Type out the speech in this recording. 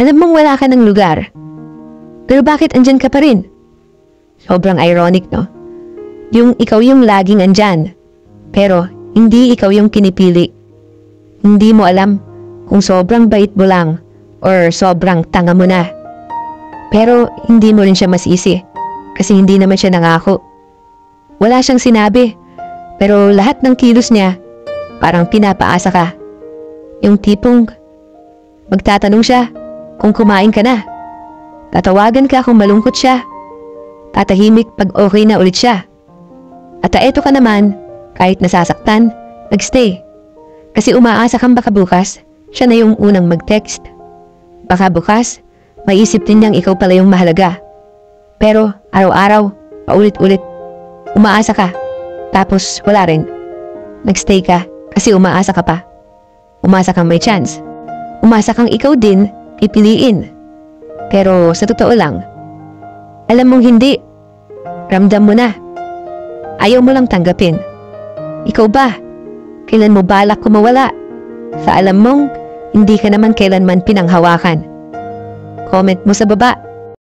Alam mong wala ka ng lugar. Pero bakit andyan ka pa rin? Sobrang ironic, no? Yung ikaw yung laging andyan. Pero hindi ikaw yung pinipili. Hindi mo alam kung sobrang bait mo lang or sobrang tanga mo na. Pero hindi mo rin siya masisi kasi hindi naman siya nangako. Wala siyang sinabi pero lahat ng kilos niya parang pinapaasa ka. Yung tipong magtatanong siya kung kumain ka na. Tatawagan ka kung malungkot siya. Tatahimik pag okay na ulit siya. At eto ka naman, kahit nasasaktan, nagstay. Kasi umaasa kang baka bukas, siya na yung unang mag-text. Baka bukas, maisip din niyang ikaw pala yung mahalaga. Pero araw-araw, paulit-ulit, umaasa ka. Tapos wala rin. Nagstay ka kasi umaasa ka pa. Umasa kang may chance. Umasa kang ikaw din pipiliin. Pero sa totoo lang, alam mong hindi. Ramdam mo na. Ayaw mo lang tanggapin. Ikaw ba? Kailan mo balak kumawala? Sa alam mong hindi ka naman kailanman pinanghawakan. Comment mo sa baba